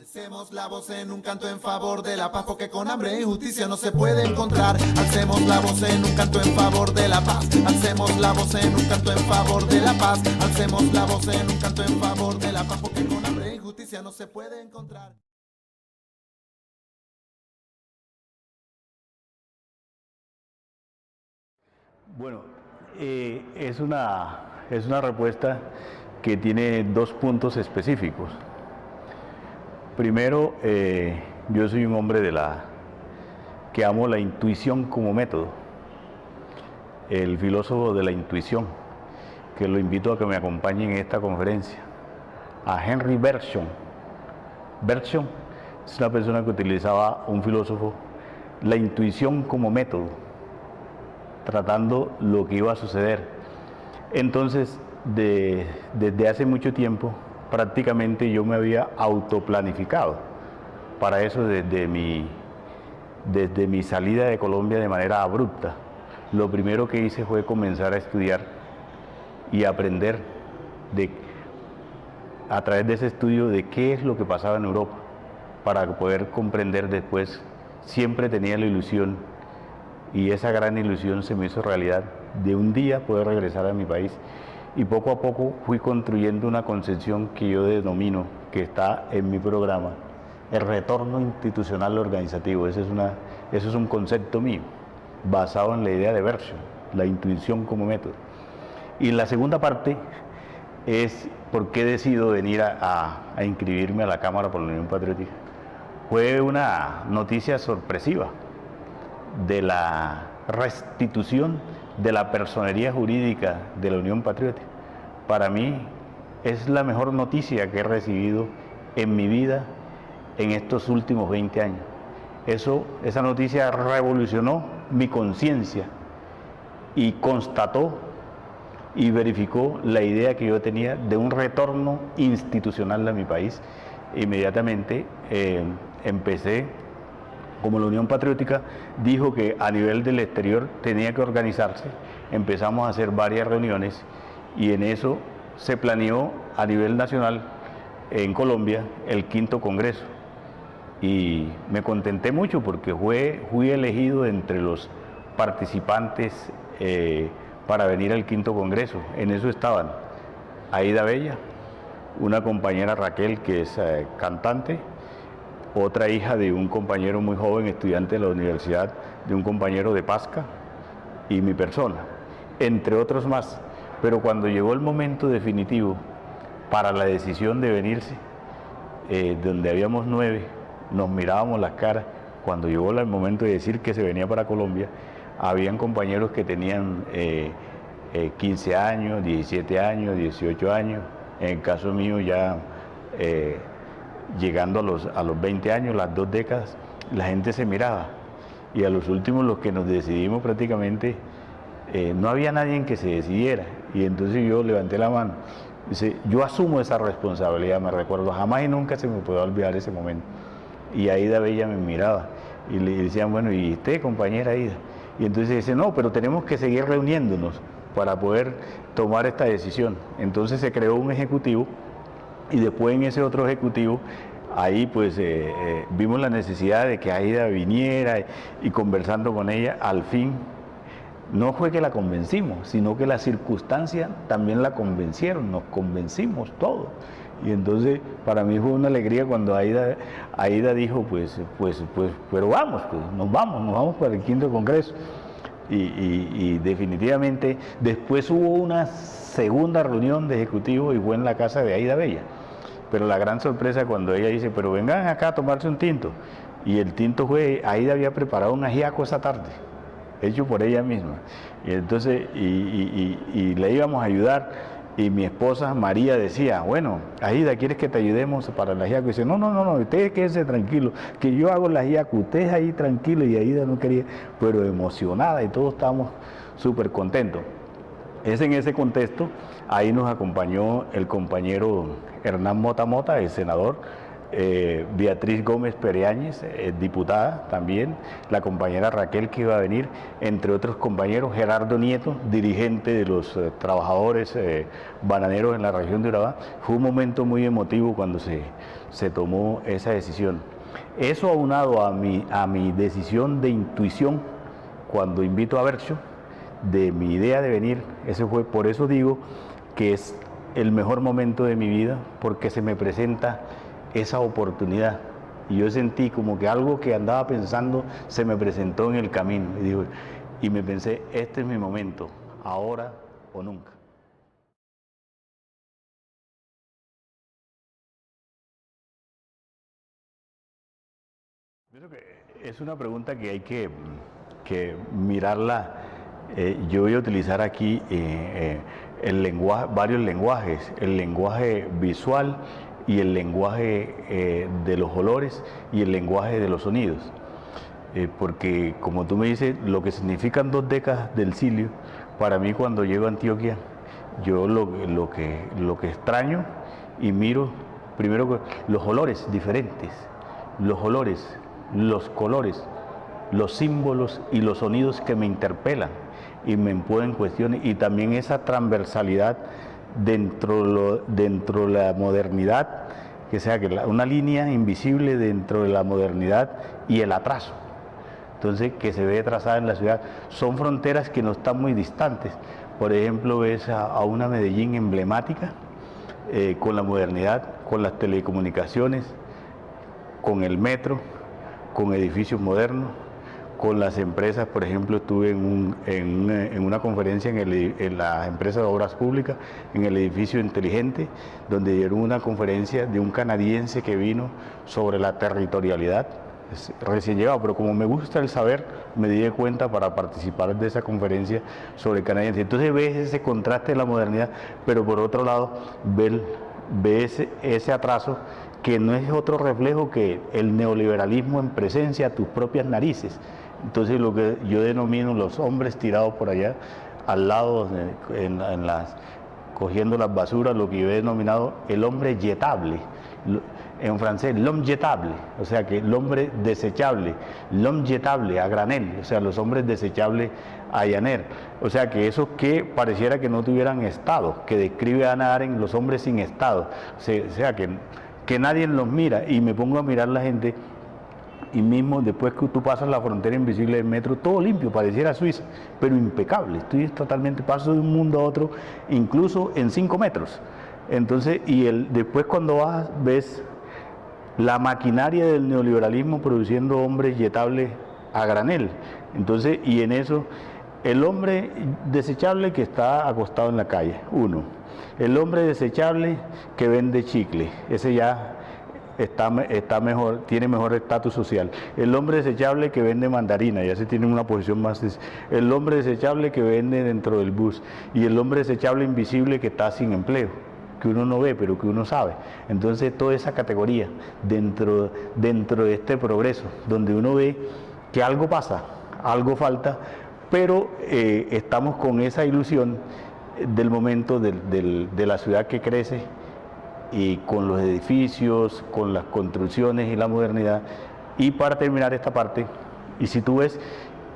Alcemos la voz en un canto en favor de la paz, porque con hambre y justicia no se puede encontrar. Alcemos la voz en un canto en favor de la paz. Alcemos la voz en un canto en favor de la paz. Alcemos la voz en un canto en favor de la paz, porque con hambre y justicia no se puede encontrar. Bueno, es una respuesta que tiene dos puntos específicos. Primero, yo soy un hombre que amo la intuición como método. El filósofo de la intuición, que lo invito a que me acompañe en esta conferencia, a Henry Bergson. Bergson es una persona que utilizaba, un filósofo, la intuición como método, tratando lo que iba a suceder. Entonces, desde hace mucho tiempo, prácticamente yo me había autoplanificado para eso desde mi salida de Colombia de manera abrupta. Lo primero que hice fue comenzar a estudiar y aprender a través de ese estudio de qué es lo que pasaba en Europa, para poder comprender después. Siempre tenía la ilusión, y esa gran ilusión se me hizo realidad, de un día poder regresar a mi país. Y poco a poco fui construyendo una concepción que yo denomino, que está en mi programa, el retorno institucional organizativo. Eso es un concepto mío, basado en la idea de Bergson, la intuición como método. Y la segunda parte es por qué decido venir a inscribirme a la Cámara por la Unión Patriótica. Fue una noticia sorpresiva de la restitución de la personería jurídica de la Unión Patriótica. Para mí es la mejor noticia que he recibido en mi vida en estos últimos 20 años. Esa noticia revolucionó mi conciencia y constató y verificó la idea que yo tenía de un retorno institucional a mi país. Inmediatamente empecé, como la Unión Patriótica dijo que a nivel del exterior tenía que organizarse, empezamos a hacer varias reuniones, y en eso se planeó a nivel nacional en Colombia el 5º Congreso. Y me contenté mucho porque fui elegido entre los participantes para venir al 5º Congreso. En eso estaban Aída Bella, una compañera Raquel que es cantante, otra hija de un compañero muy joven, estudiante de la universidad, de un compañero de Pasca, y mi persona, entre otros más. Pero cuando llegó el momento definitivo para la decisión de venirse, donde habíamos 9, nos mirábamos las caras. Cuando llegó el momento de decir que se venía para Colombia, habían compañeros que tenían 15 años, 17 años, 18 años, en el caso mío ya llegando a los 20 años, las 2 décadas. La gente se miraba, y a los últimos, los que nos decidimos prácticamente, no había nadie en que se decidiera, y entonces yo levanté la mano. Dice, yo asumo esa responsabilidad. Me recuerdo, jamás y nunca se me puede olvidar ese momento. Y Aída Bella me miraba y le decían, bueno, ¿y usted, compañera Aída? Y entonces dice, no, pero tenemos que seguir reuniéndonos para poder tomar esta decisión. Entonces se creó un ejecutivo, y después en ese otro ejecutivo, ahí pues vimos la necesidad de que Aída viniera, y conversando con ella, al fin, no fue que la convencimos, sino que las circunstancias también la convencieron, nos convencimos todos. Y entonces para mí fue una alegría cuando Aída dijo, pero vamos, nos vamos para el 5º Congreso. Y definitivamente después hubo una segunda reunión de ejecutivo, y fue en la casa de Aída Bella. Pero la gran sorpresa cuando ella dice, pero vengan acá a tomarse un tinto. Y el tinto fue, Aída había preparado un ajiaco esa tarde, hecho por ella misma. Y entonces, y le íbamos a ayudar, y mi esposa María decía, bueno, Aída, ¿quieres que te ayudemos para el ajiaco? Y dice, no, ustedes quédense tranquilos, que yo hago el ajiaco, ustedes ahí tranquilos. Y Aída no quería, pero emocionada, y todos estábamos súper contentos. Es en ese contexto, ahí nos acompañó el compañero Hernán Mota, el senador, Beatriz Gómez Pereáñez, diputada también, la compañera Raquel que iba a venir, entre otros compañeros, Gerardo Nieto, dirigente de los trabajadores bananeros en la región de Urabá. Fue un momento muy emotivo cuando se tomó esa decisión. Eso aunado a mi decisión de intuición cuando invito a Bercho, de mi idea de venir, por eso digo que es el mejor momento de mi vida, porque se me presenta esa oportunidad. Y yo sentí como que algo que andaba pensando se me presentó en el camino. Y me pensé, este es mi momento, ahora o nunca. Pienso que es una pregunta que hay que mirarla. Yo voy a utilizar aquí varios lenguajes, el lenguaje visual y el lenguaje de los olores y el lenguaje de los sonidos. Porque como tú me dices, lo que significan 2 décadas del exilio, para mí cuando llego a Antioquia, yo lo que extraño y miro, primero los olores diferentes, los olores, los colores, los símbolos y los sonidos que me interpelan y me ponen cuestiones, y también esa transversalidad dentro de la modernidad, que sea que una línea invisible dentro de la modernidad y el atraso, entonces que se ve trazada en la ciudad. Son fronteras que no están muy distantes. Por ejemplo, ves a una Medellín emblemática, con la modernidad, con las telecomunicaciones, con el metro, con edificios modernos, con las empresas. Por ejemplo, estuve en una conferencia en la empresa de obras públicas, en el edificio inteligente, donde dieron una conferencia de un canadiense que vino sobre la territorialidad, recién llegado, pero como me gusta el saber, me di de cuenta para participar de esa conferencia sobre el canadiense. Entonces ves ese contraste de la modernidad, pero por otro lado ves ese atraso, que no es otro reflejo que el neoliberalismo en presencia a tus propias narices. Entonces lo que yo denomino los hombres tirados por allá, al lado, cogiendo las basuras, lo que yo he denominado el hombre jetable, en francés, l'homme jetable, o sea que el hombre desechable, l'homme jetable a granel, o sea, los hombres desechables a granel, o sea que esos que pareciera que no tuvieran estado, que describe Hannah Arendt, los hombres sin estado, o sea que nadie los mira, y me pongo a mirar la gente, y mismo después que tú pasas la frontera invisible del metro, todo limpio, pareciera Suiza, pero impecable. Estoy totalmente, paso de un mundo a otro, incluso en 5 metros. Entonces, después cuando vas, ves la maquinaria del neoliberalismo produciendo hombres yetables a granel. Entonces, y en eso, el hombre desechable que está acostado en la calle, uno. El hombre desechable que vende chicle, ese ya está mejor, tiene mejor estatus social. El hombre desechable que vende mandarina, ya se tiene una posición más. El hombre desechable que vende dentro del bus, y el hombre desechable invisible que está sin empleo, que uno no ve pero que uno sabe. Entonces toda esa categoría dentro de este progreso, donde uno ve que algo pasa, algo falta, pero estamos con esa ilusión del momento de la ciudad que crece, y con los edificios, con las construcciones y la modernidad. Y para terminar esta parte, y si tú ves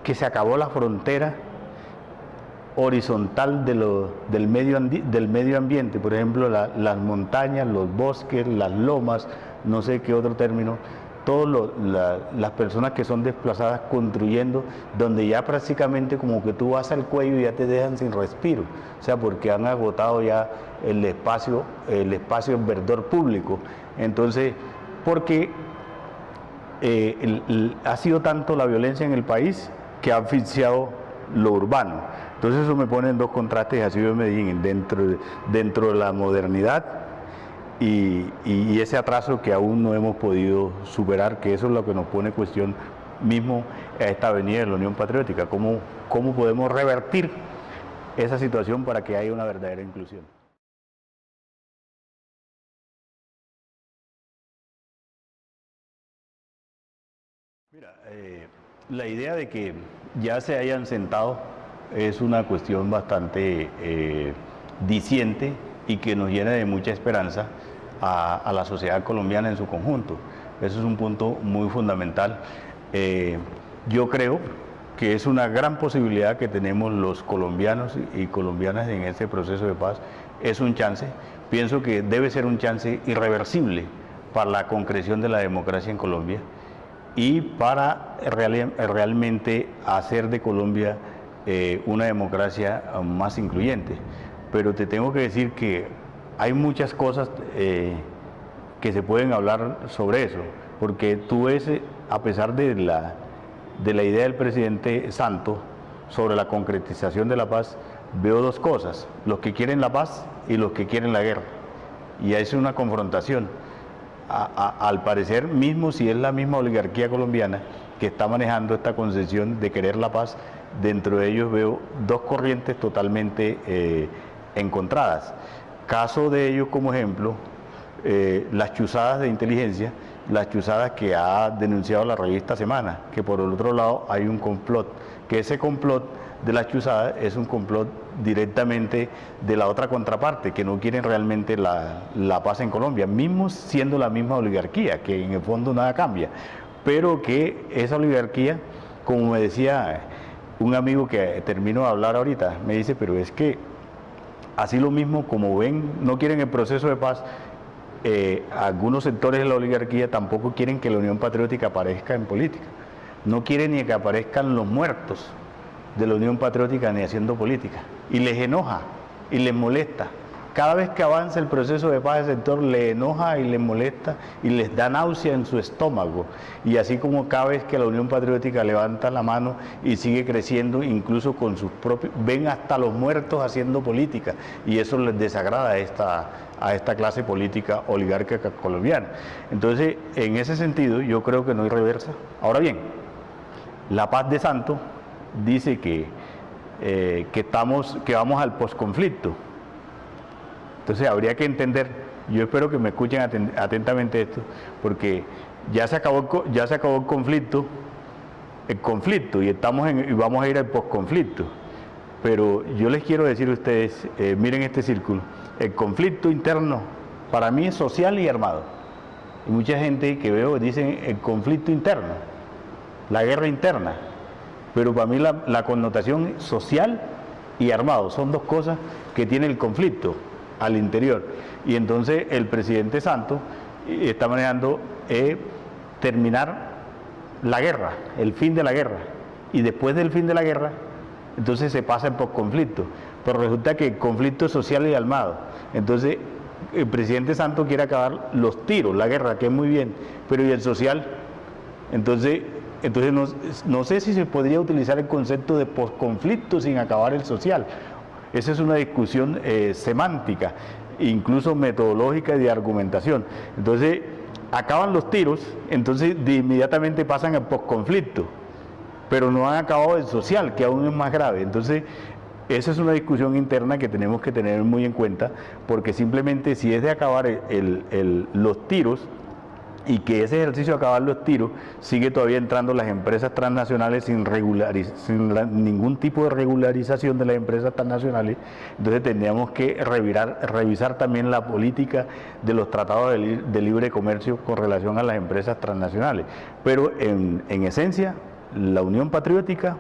que se acabó la frontera horizontal del medio ambiente, por ejemplo, las montañas, los bosques, las lomas, no sé qué otro término, todas las personas que son desplazadas construyendo, donde ya prácticamente como que tú vas al cuello y ya te dejan sin respiro, o sea, porque han agotado ya el espacio en verdor público. Entonces, porque ha sido tanto la violencia en el país que ha asfixiado lo urbano. Entonces eso me pone en 2 contrastes, así de Medellín, dentro de la modernidad y ese atraso que aún no hemos podido superar, que eso es lo que nos pone en cuestión mismo a esta avenida de la Unión Patriótica. ¿Cómo podemos revertir esa situación para que haya una verdadera inclusión? Mira, la idea de que ya se hayan sentado es una cuestión bastante diciente y que nos llena de mucha esperanza. a la sociedad colombiana en su conjunto. Eso es un punto muy fundamental. Yo creo que es una gran posibilidad que tenemos los colombianos y colombianas en este proceso de paz. Es un chance, pienso que debe ser un chance irreversible para la concreción de la democracia en Colombia y para realmente hacer de Colombia una democracia más incluyente. Pero te tengo que decir que hay muchas cosas que se pueden hablar sobre eso, porque tú ves, a pesar de la idea del presidente Santos sobre la concretización de la paz, veo dos cosas: los que quieren la paz y los que quieren la guerra, y es una confrontación. Al parecer, mismo si es la misma oligarquía colombiana que está manejando esta concepción de querer la paz, dentro de ellos veo dos corrientes totalmente encontradas. Caso de ello, como ejemplo, las chuzadas de inteligencia, las chuzadas que ha denunciado la revista Semana, que por el otro lado hay un complot, que ese complot de las chuzadas es un complot directamente de la otra contraparte, que no quieren realmente la paz en Colombia, mismo siendo la misma oligarquía, que en el fondo nada cambia, pero que esa oligarquía, como me decía un amigo que termino de hablar ahorita, me dice, pero es que así lo mismo, como ven, no quieren el proceso de paz, algunos sectores de la oligarquía tampoco quieren que la Unión Patriótica aparezca en política, no quieren ni que aparezcan los muertos de la Unión Patriótica ni haciendo política, y les enoja y les molesta. Cada vez que avanza el proceso de paz, el sector le enoja y les molesta y les da náusea en su estómago. Y así como cada vez que la Unión Patriótica levanta la mano y sigue creciendo, incluso con sus propios, ven hasta los muertos haciendo política, y eso les desagrada a esta clase política oligárquica colombiana. Entonces, en ese sentido, yo creo que no hay reversa. Ahora bien, la paz de Santos dice que vamos al posconflicto. Entonces habría que entender, yo espero que me escuchen atentamente esto, porque ya se acabó el conflicto, y vamos a ir al posconflicto. Pero yo les quiero decir a ustedes, miren este círculo, el conflicto interno para mí es social y armado. Y mucha gente que veo dicen el conflicto interno, la guerra interna. Pero para mí la connotación social y armado son dos cosas que tiene el conflicto al interior. Y entonces el presidente Santos está manejando terminar la guerra, el fin de la guerra. Y después del fin de la guerra, entonces se pasa el posconflicto. Pero resulta que el conflicto es social y armado. Entonces el presidente Santos quiere acabar los tiros, la guerra, que es muy bien, pero ¿y el social? Entonces no sé si se podría utilizar el concepto de posconflicto sin acabar el social. Esa es una discusión semántica, incluso metodológica y de argumentación. Entonces, acaban los tiros, entonces inmediatamente pasan al posconflicto, pero no han acabado el social, que aún es más grave. Entonces, esa es una discusión interna que tenemos que tener muy en cuenta, porque simplemente si es de acabar los tiros, y que ese ejercicio de acabar los tiros sigue todavía entrando las empresas transnacionales sin ningún tipo de regularización de las empresas transnacionales. Entonces tendríamos que revisar también la política de los tratados de libre comercio con relación a las empresas transnacionales. Pero en esencia, la Unión Patriótica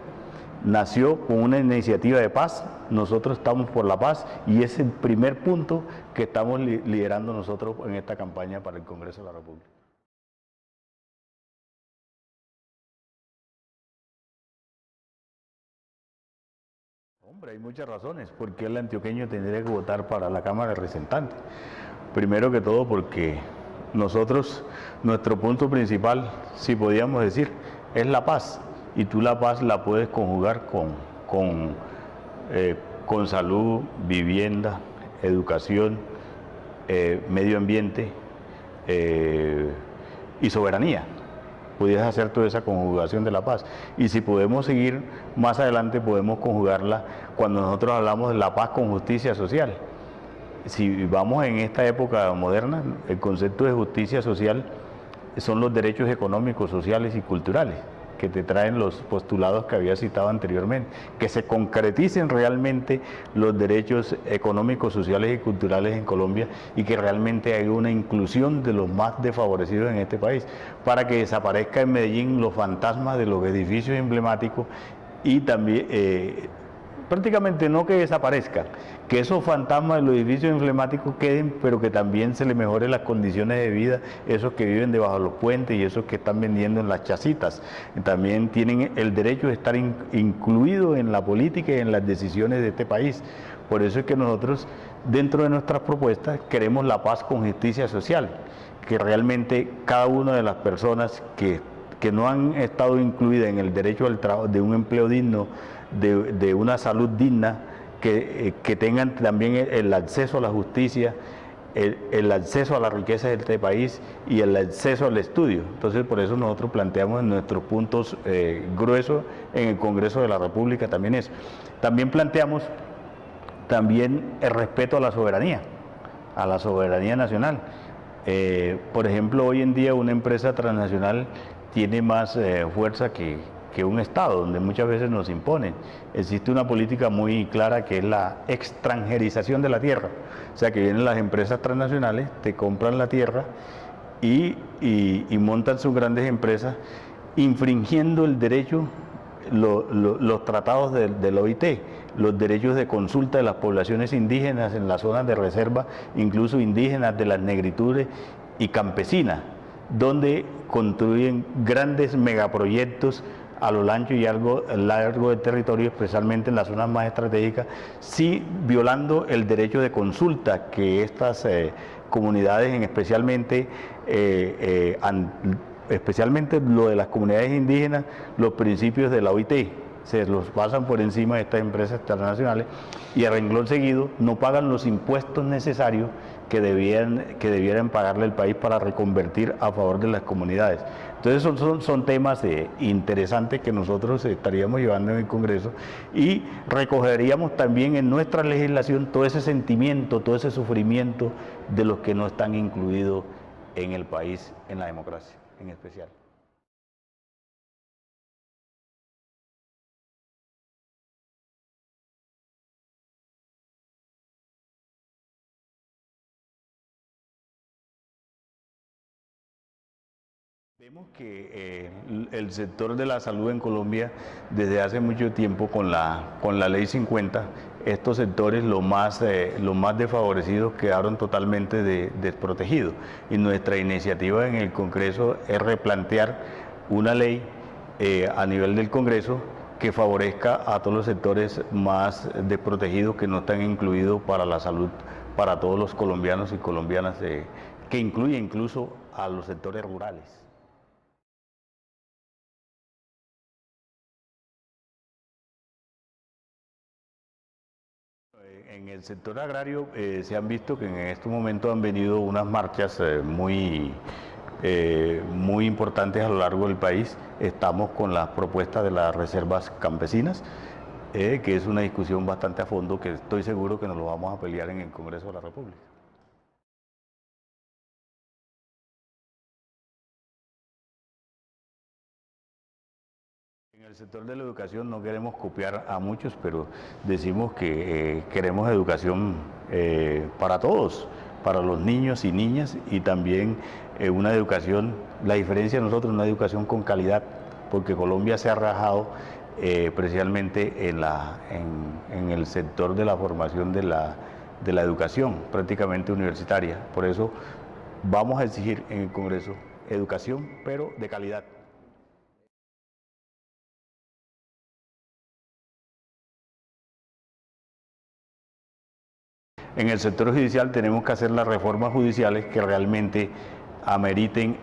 nació con una iniciativa de paz. Nosotros estamos por la paz y es el primer punto que estamos liderando nosotros en esta campaña para el Congreso de la República. Hombre, hay muchas razones por qué el antioqueño tendría que votar para la Cámara de Representantes. Primero que todo porque nuestro punto principal, si podíamos decir, es la paz. Y tú la paz la puedes conjugar con salud, vivienda, educación, medio ambiente y soberanía. Pudieras hacer toda esa conjugación de la paz. Y si podemos seguir más adelante, podemos conjugarla cuando nosotros hablamos de la paz con justicia social. Si vamos en esta época moderna, el concepto de justicia social son los derechos económicos, sociales y culturales. que te traen los postulados que había citado anteriormente, que se concreticen realmente los derechos económicos, sociales y culturales en Colombia y que realmente haya una inclusión de los más desfavorecidos en este país, para que desaparezca en Medellín los fantasmas de los edificios emblemáticos y también prácticamente no que desaparezcan, que esos fantasmas de los edificios emblemáticos queden, pero que también se les mejore las condiciones de vida, esos que viven debajo de los puentes y esos que están vendiendo en las chacitas. También tienen el derecho de estar incluidos en la política y en las decisiones de este país. Por eso es que nosotros, dentro de nuestras propuestas, queremos la paz con justicia social, que realmente cada una de las personas que no han estado incluidas en el derecho al trabajo, de un empleo digno, de una salud digna, que tengan también el acceso a la justicia, el acceso a la riqueza de este país y el acceso al estudio. Entonces, por eso nosotros planteamos en nuestros puntos gruesos en el Congreso de la República también eso. También planteamos el respeto a la soberanía nacional. Por ejemplo, hoy en día una empresa transnacional tiene más fuerza que un Estado, donde muchas veces nos imponen. Existe una política muy clara que es la extranjerización de la tierra. O sea, que vienen las empresas transnacionales, te compran la tierra y montan sus grandes empresas, infringiendo el derecho, los tratados del OIT, los derechos de consulta de las poblaciones indígenas en las zonas de reserva, incluso indígenas, de las negritudes y campesinas, donde construyen grandes megaproyectos a lo ancho y largo del territorio, especialmente en las zonas más estratégicas, sí violando el derecho de consulta que estas comunidades, especialmente lo de las comunidades indígenas, los principios de la OIT, se los pasan por encima de estas empresas internacionales y a renglón seguido no pagan los impuestos necesarios que debieran pagarle el país para reconvertir a favor de las comunidades. Entonces son temas interesantes que nosotros estaríamos llevando en el Congreso y recogeríamos también en nuestra legislación todo ese sentimiento, todo ese sufrimiento de los que no están incluidos en el país, en la democracia en especial. Vemos que el sector de la salud en Colombia, desde hace mucho tiempo con la Ley 50, estos sectores, los más desfavorecidos, quedaron totalmente desprotegidos. Y nuestra iniciativa en el Congreso es replantear una ley a nivel del Congreso que favorezca a todos los sectores más desprotegidos que no están incluidos para la salud, para todos los colombianos y colombianas, que incluye incluso a los sectores rurales. En el sector agrario se han visto que en estos momentos han venido unas marchas muy importantes a lo largo del país. Estamos con las propuestas de las reservas campesinas, que es una discusión bastante a fondo que estoy seguro que nos lo vamos a pelear en el Congreso de la República. En el sector de la educación no queremos copiar a muchos, pero decimos que queremos educación para todos, para los niños y niñas, y también una educación, la diferencia de nosotros, una educación con calidad, porque Colombia se ha rajado precisamente en el sector de la formación de la educación prácticamente universitaria. Por eso vamos a exigir en el Congreso educación, pero de calidad. En el sector judicial tenemos que hacer las reformas judiciales que realmente ameriten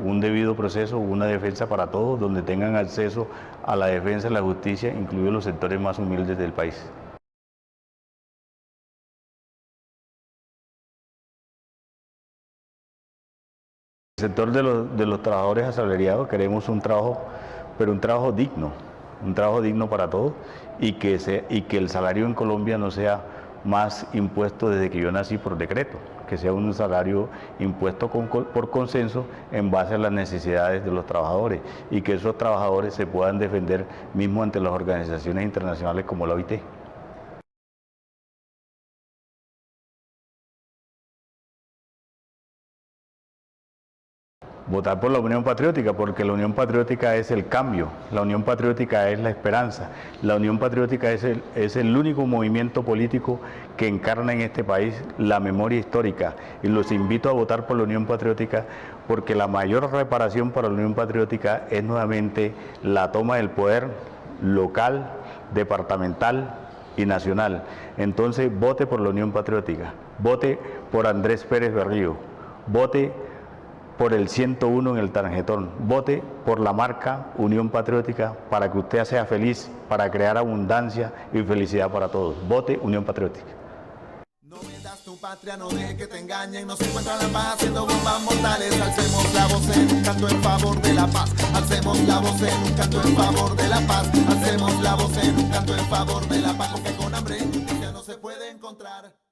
un debido proceso, una defensa para todos, donde tengan acceso a la defensa y la justicia, incluidos los sectores más humildes del país. En el sector de los trabajadores asalariados queremos un trabajo, pero un trabajo digno para todos, y que el salario en Colombia no sea más impuesto desde que yo nací por decreto. que sea un salario impuesto por consenso en base a las necesidades de los trabajadores y que esos trabajadores se puedan defender mismo ante las organizaciones internacionales como la OIT. Votar por la Unión Patriótica, porque la Unión Patriótica es el cambio, la Unión Patriótica es la esperanza, la Unión Patriótica es el único movimiento político que encarna en este país la memoria histórica, y los invito a votar por la Unión Patriótica porque la mayor reparación para la Unión Patriótica es nuevamente la toma del poder local, departamental y nacional. Entonces vote por la Unión Patriótica, vote por Andrés Pérez Berrío, vote por el 101 en el tarjetón, vote por la marca Unión Patriótica para que usted sea feliz, para crear abundancia y felicidad para todos. Vote Unión Patriótica. No vendas tu patria, no dejes que te engañen, no se encuentra la paz haciendo bombas mortales. Alcemos la voz en un canto en favor de la paz, alcemos la voz en un canto en favor de la paz, alcemos la voz en un canto en favor de la paz, porque con hambre y justicia no se puede encontrar.